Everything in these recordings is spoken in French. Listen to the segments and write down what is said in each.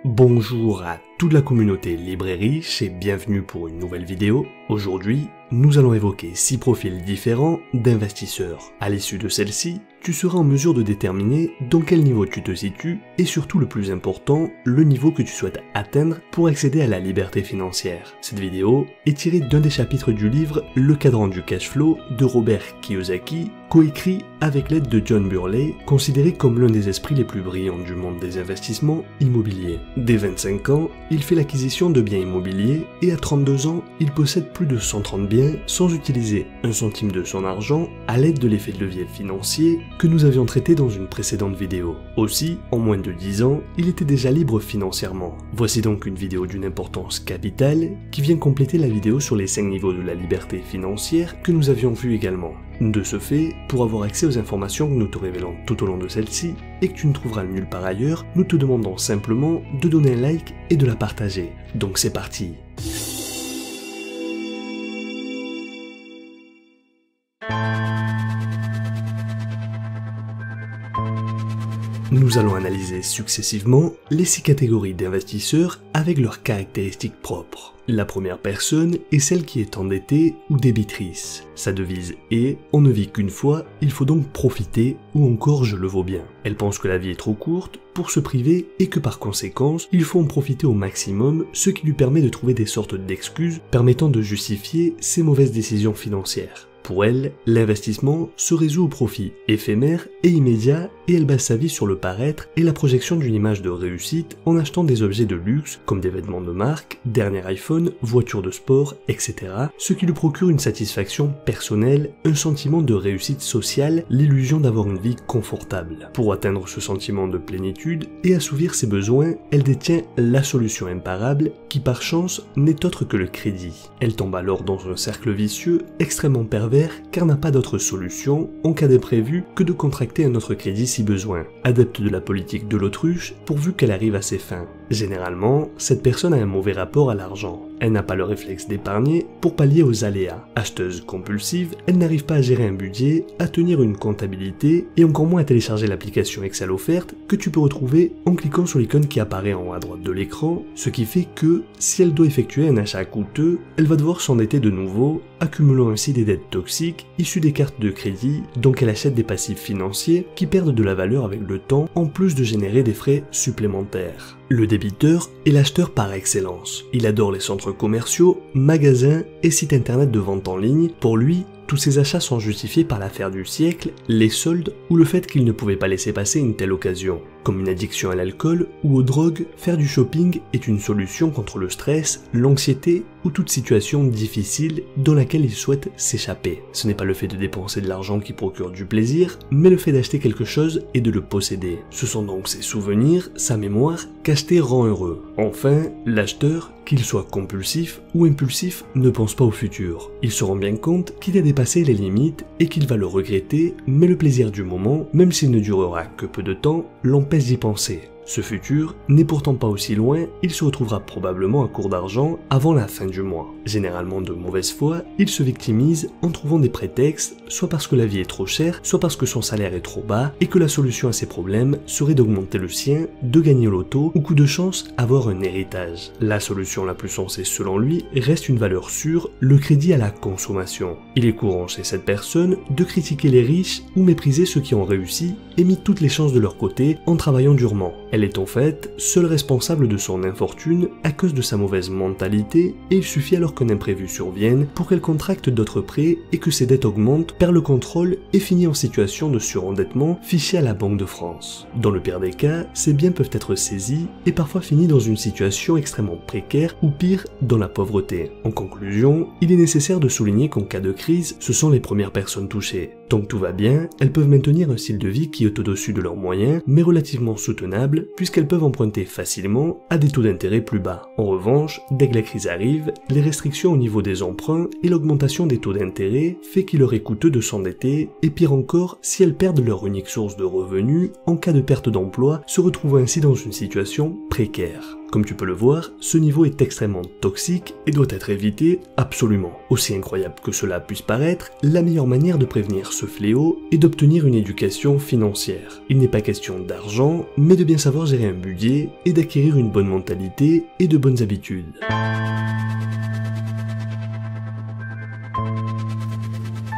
Bonjour à toute la communauté libre et riche et bienvenue pour une nouvelle vidéo. Aujourd'hui, nous allons évoquer 6 profils différents d'investisseurs. À l'issue de celle-ci, tu seras en mesure de déterminer dans quel niveau tu te situes et surtout le plus important, le niveau que tu souhaites atteindre pour accéder à la liberté financière. Cette vidéo est tirée d'un des chapitres du livre Le cadran du cash flow de Robert Kiyosaki, coécrit avec l'aide de John Burley, considéré comme l'un des esprits les plus brillants du monde des investissements immobiliers. Dès 25 ans, il fait l'acquisition de biens immobiliers et à 32 ans, il possède plus de 130 biens sans utiliser un centime de son argent à l'aide de l'effet de levier financier que nous avions traité dans une précédente vidéo. Aussi, en moins de 10 ans, il était déjà libre financièrement. Voici donc une vidéo d'une importance capitale qui vient compléter la vidéo sur les 5 niveaux de la liberté financière que nous avions vu également. De ce fait, pour avoir accès aux informations que nous te révélons tout au long de celle-ci et que tu ne trouveras nulle part ailleurs, nous te demandons simplement de donner un like et de la partager. Donc c'est parti! Nous allons analyser successivement les 6 catégories d'investisseurs avec leurs caractéristiques propres. La première personne est celle qui est endettée ou débitrice. Sa devise est « on ne vit qu'une fois, il faut donc profiter » ou encore « je le vaux bien ». Elle pense que la vie est trop courte pour se priver et que par conséquence, il faut en profiter au maximum, ce qui lui permet de trouver des sortes d'excuses permettant de justifier ses mauvaises décisions financières. Pour elle, l'investissement se résout au profit éphémère et immédiat et elle base sa vie sur le paraître et la projection d'une image de réussite en achetant des objets de luxe comme des vêtements de marque, dernier iPhone, voitures de sport, etc. Ce qui lui procure une satisfaction personnelle, un sentiment de réussite sociale, l'illusion d'avoir une vie confortable. Pour atteindre ce sentiment de plénitude et assouvir ses besoins, elle détient la solution imparable qui par chance n'est autre que le crédit. Elle tombe alors dans un cercle vicieux extrêmement pervers car n'a pas d'autre solution en cas d'imprévu que de contracter un autre crédit si besoin. Adepte de la politique de l'autruche pourvu qu'elle arrive à ses fins. Généralement, cette personne a un mauvais rapport à l'argent. Elle n'a pas le réflexe d'épargner pour pallier aux aléas. Acheteuse compulsive, elle n'arrive pas à gérer un budget, à tenir une comptabilité et encore moins à télécharger l'application Excel offerte que tu peux retrouver en cliquant sur l'icône qui apparaît en haut à droite de l'écran, ce qui fait que, si elle doit effectuer un achat coûteux, elle va devoir s'endetter de nouveau, accumulant ainsi des dettes toxiques issues des cartes de crédit, donc elle achète des passifs financiers qui perdent de la valeur avec le temps en plus de générer des frais supplémentaires. Le débiteur est l'acheteur par excellence. Il adore les centres commerciaux, magasins et sites internet de vente en ligne. Pour lui, tous ces achats sont justifiés par l'affaire du siècle, les soldes ou le fait qu'il ne pouvait pas laisser passer une telle occasion. Comme une addiction à l'alcool ou aux drogues, faire du shopping est une solution contre le stress, l'anxiété ou toute situation difficile dans laquelle il souhaite s'échapper. Ce n'est pas le fait de dépenser de l'argent qui procure du plaisir, mais le fait d'acheter quelque chose et de le posséder. Ce sont donc ses souvenirs, sa mémoire, qu'acheter rend heureux. Enfin, l'acheteur, qu'il soit compulsif ou impulsif, ne pense pas au futur. Il se rend bien compte qu'il a dépassé les limites et qu'il va le regretter, mais le plaisir du moment, même s'il ne durera que peu de temps, l'empêche d'y penser. Ce futur n'est pourtant pas aussi loin, il se retrouvera probablement à court d'argent avant la fin du mois. Généralement de mauvaise foi, il se victimise en trouvant des prétextes, soit parce que la vie est trop chère, soit parce que son salaire est trop bas et que la solution à ses problèmes serait d'augmenter le sien, de gagner au loto ou coup de chance avoir un héritage. La solution la plus sensée selon lui reste une valeur sûre, le crédit à la consommation. Il est courant chez cette personne de critiquer les riches ou mépriser ceux qui ont réussi et mis toutes les chances de leur côté en travaillant durement. Elle est en fait seule responsable de son infortune à cause de sa mauvaise mentalité et il suffit alors qu'un imprévu survienne pour qu'elle contracte d'autres prêts et que ses dettes augmentent, perd le contrôle et finit en situation de surendettement fiché à la Banque de France. Dans le pire des cas, ses biens peuvent être saisis et parfois finit dans une situation extrêmement précaire ou pire, dans la pauvreté. En conclusion, il est nécessaire de souligner qu'en cas de crise, ce sont les premières personnes touchées. Tant que tout va bien, elles peuvent maintenir un style de vie qui est au-dessus de leurs moyens, mais relativement soutenable, puisqu'elles peuvent emprunter facilement à des taux d'intérêt plus bas. En revanche, dès que la crise arrive, les restrictions au niveau des emprunts et l'augmentation des taux d'intérêt fait qu'il leur est coûteux de s'endetter, et pire encore, si elles perdent leur unique source de revenus, en cas de perte d'emploi, se retrouvent ainsi dans une situation précaire. Comme tu peux le voir, ce niveau est extrêmement toxique et doit être évité absolument. Aussi incroyable que cela puisse paraître, la meilleure manière de prévenir ce fléau est d'obtenir une éducation financière. Il n'est pas question d'argent, mais de bien savoir gérer un budget et d'acquérir une bonne mentalité et de bonnes habitudes.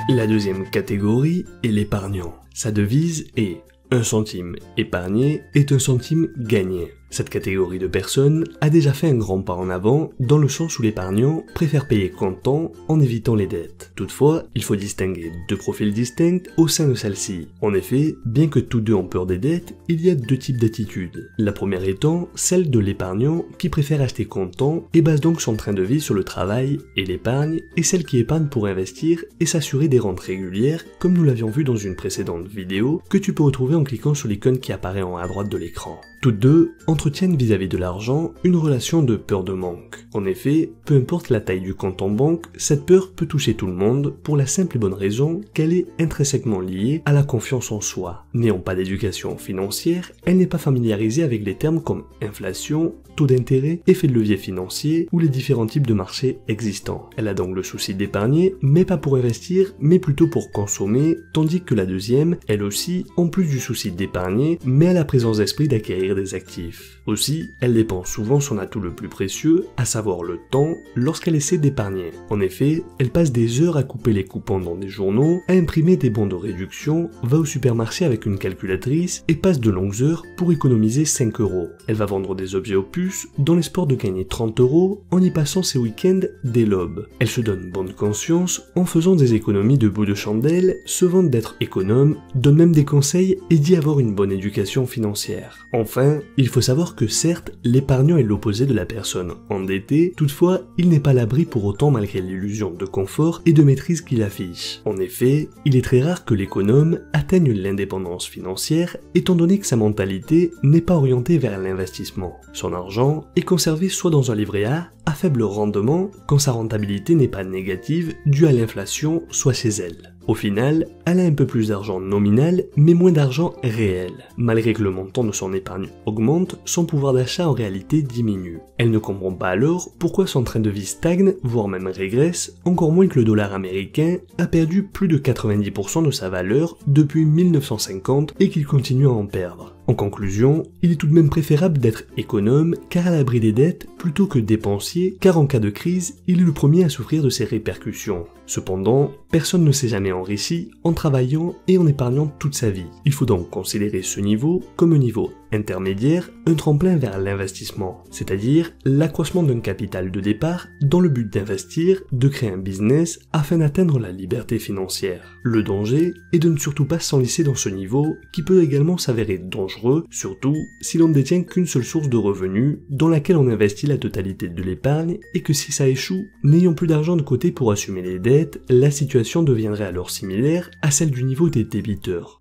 La deuxième catégorie est l'épargnant. Sa devise est 1 centime épargné est 1 centime gagné. Cette catégorie de personnes a déjà fait un grand pas en avant dans le sens où l'épargnant préfère payer comptant en évitant les dettes. Toutefois, il faut distinguer deux profils distincts au sein de celle-ci. En effet, bien que tous deux ont peur des dettes, il y a deux types d'attitudes. La première étant celle de l'épargnant qui préfère acheter comptant et base donc son train de vie sur le travail et l'épargne, et celle qui épargne pour investir et s'assurer des rentes régulières comme nous l'avions vu dans une précédente vidéo que tu peux retrouver en cliquant sur l'icône qui apparaît en haut à droite de l'écran. Toutes deux entretiennent vis-à-vis de l'argent une relation de peur de manque. En effet, peu importe la taille du compte en banque, cette peur peut toucher tout le monde pour la simple et bonne raison qu'elle est intrinsèquement liée à la confiance en soi. N'ayant pas d'éducation financière, elle n'est pas familiarisée avec les termes comme inflation, taux d'intérêt, effet de levier financier ou les différents types de marchés existants. Elle a donc le souci d'épargner, mais pas pour investir, mais plutôt pour consommer, tandis que la deuxième, elle aussi, en plus du souci d'épargner, mais a la présence d'esprit d'acquérir des actifs. Aussi, elle dépense souvent son atout le plus précieux, à savoir le temps, lorsqu'elle essaie d'épargner. En effet, elle passe des heures à couper les coupons dans des journaux, à imprimer des bons de réduction, va au supermarché avec une calculatrice et passe de longues heures pour économiser 5 €. Elle va vendre des objets aux puces dans l'espoir de gagner 30 € en y passant ses week-ends dès l'aube. Elle se donne bonne conscience en faisant des économies de bout de chandelle, se vante d'être économe, donne même des conseils et dit avoir une bonne éducation financière. Enfin, il faut savoir que certes, l'épargnant est l'opposé de la personne endettée, toutefois, il n'est pas à l'abri pour autant malgré l'illusion de confort et de maîtrise qu'il affiche. En effet, il est très rare que l'économe atteigne l'indépendance financière étant donné que sa mentalité n'est pas orientée vers l'investissement. Son argent est conservé soit dans un livret A à faible rendement quand sa rentabilité n'est pas négative due à l'inflation, soit chez elle. Au final, elle a un peu plus d'argent nominal, mais moins d'argent réel. Malgré que le montant de son épargne augmente, son pouvoir d'achat en réalité diminue. Elle ne comprend pas alors pourquoi son train de vie stagne, voire même régresse, encore moins que le dollar américain a perdu plus de 90% de sa valeur depuis 1950 et qu'il continue à en perdre. En conclusion, il est tout de même préférable d'être économe car à l'abri des dettes plutôt que dépensier car en cas de crise, il est le premier à souffrir de ses répercussions. Cependant, personne ne s'est jamais enrichi en travaillant et en épargnant toute sa vie. Il faut donc considérer ce niveau comme un niveau intermédiaire, un tremplin vers l'investissement, c'est-à-dire l'accroissement d'un capital de départ dans le but d'investir, de créer un business afin d'atteindre la liberté financière. Le danger est de ne surtout pas s'enlisser dans ce niveau qui peut également s'avérer dangereux, surtout si l'on ne détient qu'une seule source de revenus dans laquelle on investit la totalité de l'épargne et que si ça échoue, n'ayant plus d'argent de côté pour assumer les dettes, la situation deviendrait alors similaire à celle du niveau des débiteurs.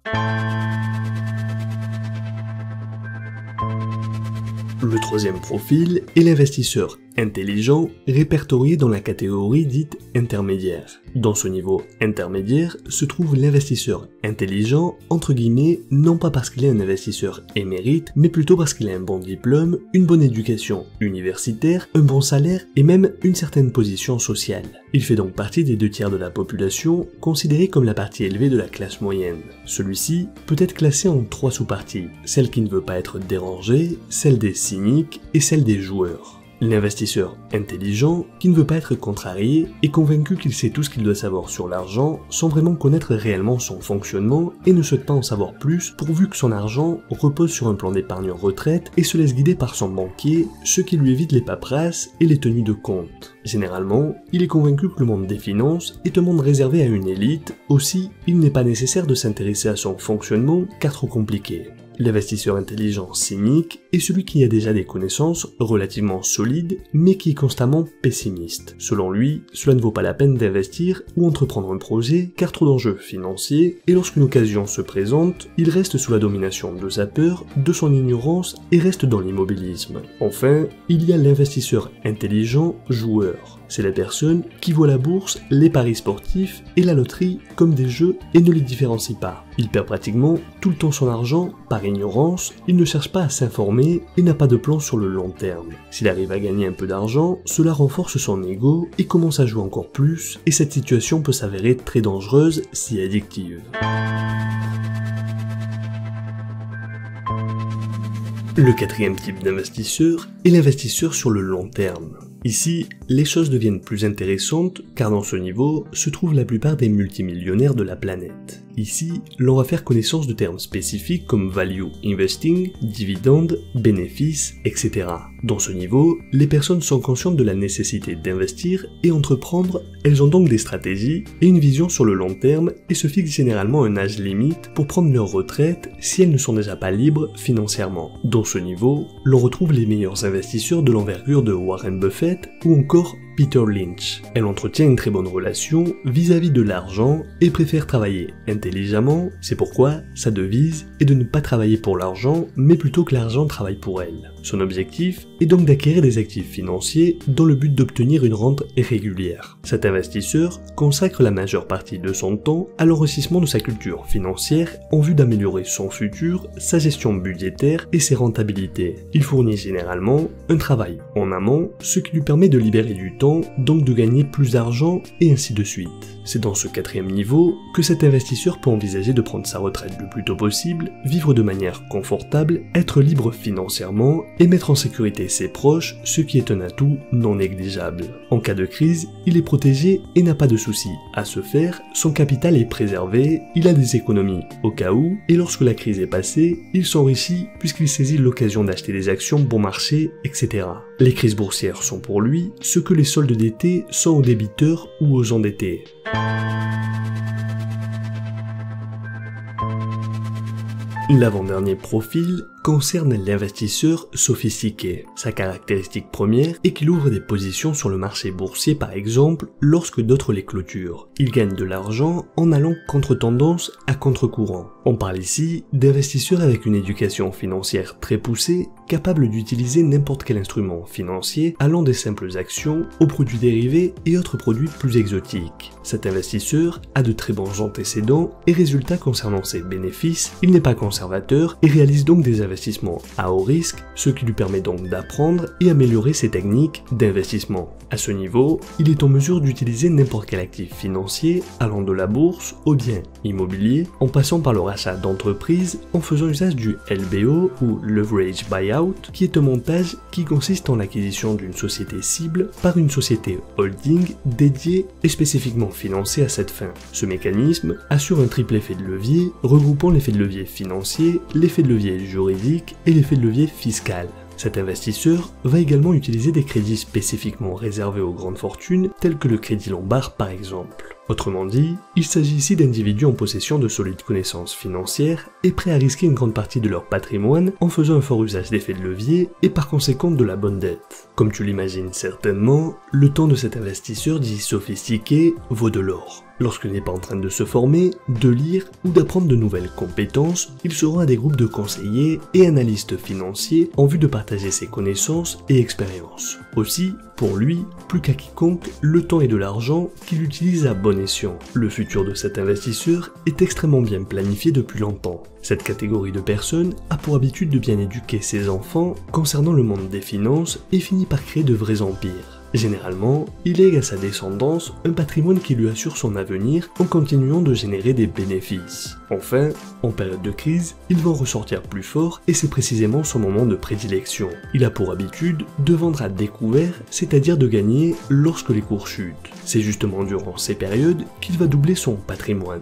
Le troisième profil est l'investisseur intelligent répertorié dans la catégorie dite intermédiaire. Dans ce niveau intermédiaire se trouve l'investisseur intelligent, entre guillemets, non pas parce qu'il est un investisseur émérite, mais plutôt parce qu'il a un bon diplôme, une bonne éducation universitaire, un bon salaire et même une certaine position sociale. Il fait donc partie des 2/3 de la population, considérée comme la partie élevée de la classe moyenne. Celui-ci peut être classé en 3 sous-parties, celle qui ne veut pas être dérangée, celle des cyniques et celle des joueurs. L'investisseur intelligent, qui ne veut pas être contrarié, est convaincu qu'il sait tout ce qu'il doit savoir sur l'argent sans vraiment connaître réellement son fonctionnement et ne souhaite pas en savoir plus pourvu que son argent repose sur un plan d'épargne retraite et se laisse guider par son banquier, ce qui lui évite les paperasses et les tenues de compte. Généralement, il est convaincu que le monde des finances est un monde réservé à une élite, aussi il n'est pas nécessaire de s'intéresser à son fonctionnement car trop compliqué. L'investisseur intelligent cynique est celui qui a déjà des connaissances relativement solides, mais qui est constamment pessimiste. Selon lui, cela ne vaut pas la peine d'investir ou entreprendre un projet, car trop d'enjeux financiers, et lorsqu'une occasion se présente, il reste sous la domination de sa peur, de son ignorance, et reste dans l'immobilisme. Enfin, il y a l'investisseur intelligent joueur. C'est la personne qui voit la bourse, les paris sportifs et la loterie comme des jeux et ne les différencie pas. Il perd pratiquement tout le temps son argent par ignorance, il ne cherche pas à s'informer et n'a pas de plan sur le long terme. S'il arrive à gagner un peu d'argent, cela renforce son ego et commence à jouer encore plus, et cette situation peut s'avérer très dangereuse si addictive. Le quatrième type d'investisseur est l'investisseur sur le long terme. Ici, les choses deviennent plus intéressantes car dans ce niveau se trouvent la plupart des multimillionnaires de la planète. Ici, l'on va faire connaissance de termes spécifiques comme value investing, dividendes, bénéfices, etc. Dans ce niveau, les personnes sont conscientes de la nécessité d'investir et entreprendre, elles ont donc des stratégies et une vision sur le long terme et se fixent généralement un âge limite pour prendre leur retraite si elles ne sont déjà pas libres financièrement. Dans ce niveau, l'on retrouve les meilleurs investisseurs de l'envergure de Warren Buffett ou encore Peter Lynch. Elle entretient une très bonne relation vis-à-vis de l'argent et préfère travailler intelligemment, c'est pourquoi sa devise est de ne pas travailler pour l'argent, mais plutôt que l'argent travaille pour elle. Son objectif est donc d'acquérir des actifs financiers dans le but d'obtenir une rente régulière. Cet investisseur consacre la majeure partie de son temps à l'enrichissement de sa culture financière en vue d'améliorer son futur, sa gestion budgétaire et ses rentabilités. Il fournit généralement un travail en amont, ce qui lui permet de libérer du temps, donc de gagner plus d'argent et ainsi de suite. C'est dans ce quatrième niveau que cet investisseur peut envisager de prendre sa retraite le plus tôt possible, vivre de manière confortable, être libre financièrement et mettre en sécurité ses proches, ce qui est un atout non négligeable. En cas de crise, il est protégé et n'a pas de soucis à se faire, son capital est préservé, il a des économies au cas où, et lorsque la crise est passée, il s'enrichit puisqu'il saisit l'occasion d'acheter des actions bon marché, etc. Les crises boursières sont pour lui ce que les soldes d'été sont aux débiteurs ou aux endettés. L'avant-dernier profil concerne l'investisseur sophistiqué. Sa caractéristique première est qu'il ouvre des positions sur le marché boursier par exemple lorsque d'autres les clôturent. Il gagne de l'argent en allant contre-tendance à contre-courant. On parle ici d'investisseurs avec une éducation financière très poussée, capables d'utiliser n'importe quel instrument financier allant des simples actions aux produits dérivés et autres produits plus exotiques. Cet investisseur a de très bons antécédents et résultats concernant ses bénéfices, il n'est pas conservateur et réalise donc des investissements à haut risque, ce qui lui permet donc d'apprendre et améliorer ses techniques d'investissement. À ce niveau, il est en mesure d'utiliser n'importe quel actif financier allant de la bourse aux biens immobiliers en passant par le rachat d'entreprises en faisant usage du LBO ou Leverage Buyout qui est un montage qui consiste en l'acquisition d'une société cible par une société holding dédiée et spécifiquement financée à cette fin. Ce mécanisme assure un triple effet de levier regroupant l'effet de levier financier, l'effet de levier juridique et l'effet de levier fiscal. Cet investisseur va également utiliser des crédits spécifiquement réservés aux grandes fortunes tels que le crédit Lombard par exemple. Autrement dit, il s'agit ici d'individus en possession de solides connaissances financières et prêts à risquer une grande partie de leur patrimoine en faisant un fort usage d'effets de levier et par conséquent de la bonne dette. Comme tu l'imagines certainement, le temps de cet investisseur dit sophistiqué vaut de l'or. Lorsqu'il n'est pas en train de se former, de lire ou d'apprendre de nouvelles compétences, il se rend à des groupes de conseillers et analystes financiers en vue de partager ses connaissances et expériences. Aussi, pour lui, plus qu'à quiconque, le temps est de l'argent qu'il utilise à bon escient. Le futur de cet investisseur est extrêmement bien planifié depuis longtemps. Cette catégorie de personnes a pour habitude de bien éduquer ses enfants concernant le monde des finances et finit par créer de vrais empires. Généralement, il lègue à sa descendance un patrimoine qui lui assure son avenir en continuant de générer des bénéfices. Enfin, en période de crise, il va en ressortir plus fort et c'est précisément son moment de prédilection. Il a pour habitude de vendre à découvert, c'est-à-dire de gagner lorsque les cours chutent. C'est justement durant ces périodes qu'il va doubler son patrimoine.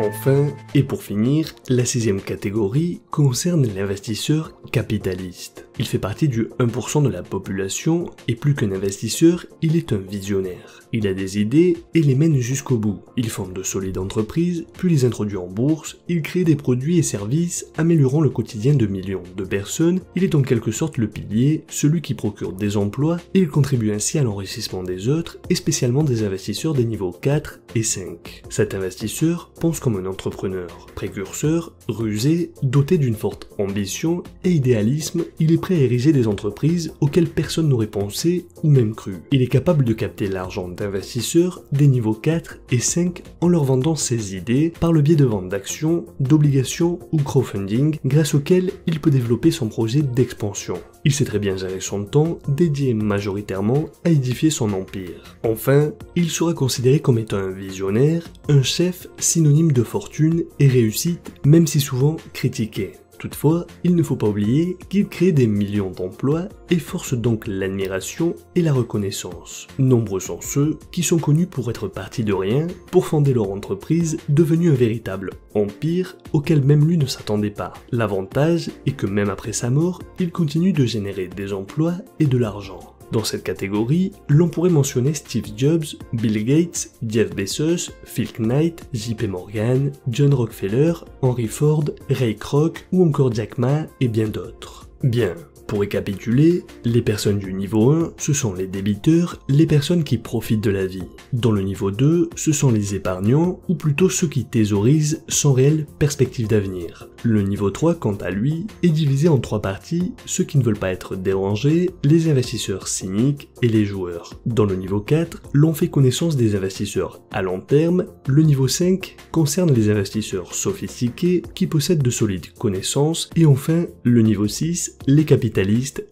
Enfin, et pour finir, la sixième catégorie concerne l'investisseur capitaliste. Il fait partie du 1% de la population et plus qu'un investisseur, il est un visionnaire. Il a des idées et les mène jusqu'au bout. Il fonde de solides entreprises, puis les introduit en bourse, il crée des produits et services améliorant le quotidien de millions de personnes, il est en quelque sorte le pilier, celui qui procure des emplois et il contribue ainsi à l'enrichissement des autres et spécialement des investisseurs des niveaux 4 et 5. Cet investisseur pense comme un entrepreneur, précurseur, rusé, doté d'une forte ambition et idéalisme, il est prêt à ériger des entreprises auxquelles personne n'aurait pensé ou même cru. Il est capable de capter l'argent d'investisseurs des niveaux 4 et 5 en leur vendant ses idées par le biais de vente d'actions, d'obligations ou crowdfunding, grâce auquel il peut développer son projet d'expansion. Il sait très bien gérer son temps, dédié majoritairement à édifier son empire. Enfin, il sera considéré comme étant un visionnaire, un chef synonyme de fortune et réussite, même si souvent critiqué. Toutefois, il ne faut pas oublier qu'il crée des millions d'emplois et force donc l'admiration et la reconnaissance. Nombreux sont ceux qui sont connus pour être partis de rien, pour fonder leur entreprise devenue un véritable empire auquel même lui ne s'attendait pas. L'avantage est que même après sa mort, il continue de générer des emplois et de l'argent. Dans cette catégorie, l'on pourrait mentionner Steve Jobs, Bill Gates, Jeff Bezos, Phil Knight, JP Morgan, John Rockefeller, Henry Ford, Ray Kroc ou encore Jack Ma et bien d'autres. Bien. Pour récapituler, les personnes du niveau 1, ce sont les débiteurs, les personnes qui profitent de la vie. Dans le niveau 2, ce sont les épargnants, ou plutôt ceux qui thésaurisent sans réelle perspective d'avenir. Le niveau 3, quant à lui, est divisé en 3 parties, ceux qui ne veulent pas être dérangés, les investisseurs cyniques et les joueurs. Dans le niveau 4, l'on fait connaissance des investisseurs à long terme, le niveau 5 concerne les investisseurs sophistiqués qui possèdent de solides connaissances, et enfin, le niveau 6, les capitalistes,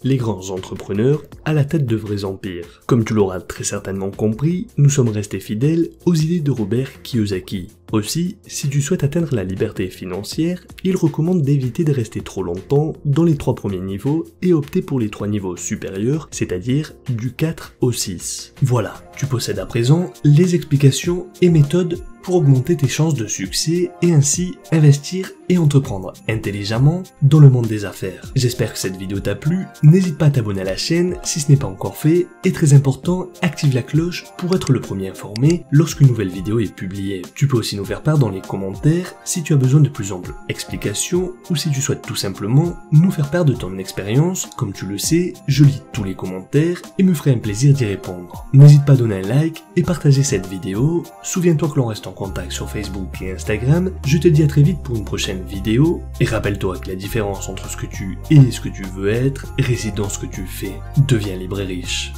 les grands entrepreneurs à la tête de vrais empires. Comme tu l'auras très certainement compris, nous sommes restés fidèles aux idées de Robert Kiyosaki. Aussi, si tu souhaites atteindre la liberté financière, il recommande d'éviter de rester trop longtemps dans les 3 premiers niveaux et opter pour les 3 niveaux supérieurs, c'est-à-dire du 4 au 6. Voilà, tu possèdes à présent les explications et méthodes pour augmenter tes chances de succès et ainsi investir et entreprendre intelligemment dans le monde des affaires. J'espère que cette vidéo t'a plu, n'hésite pas à t'abonner à la chaîne si ce n'est pas encore fait et très important, active la cloche pour être le premier informé lorsqu'une nouvelle vidéo est publiée. Tu peux aussi nous faire part dans les commentaires si tu as besoin de plus amples explications ou si tu souhaites tout simplement nous faire part de ton expérience. Comme tu le sais, je lis tous les commentaires et me ferai un plaisir d'y répondre. N'hésite pas à donner un like et partager cette vidéo. Souviens-toi que l'on reste en contact sur Facebook et Instagram. Je te dis à très vite pour une prochaine vidéo et rappelle-toi que la différence entre ce que tu es et ce que tu veux être réside dans ce que tu fais. Deviens libre et riche.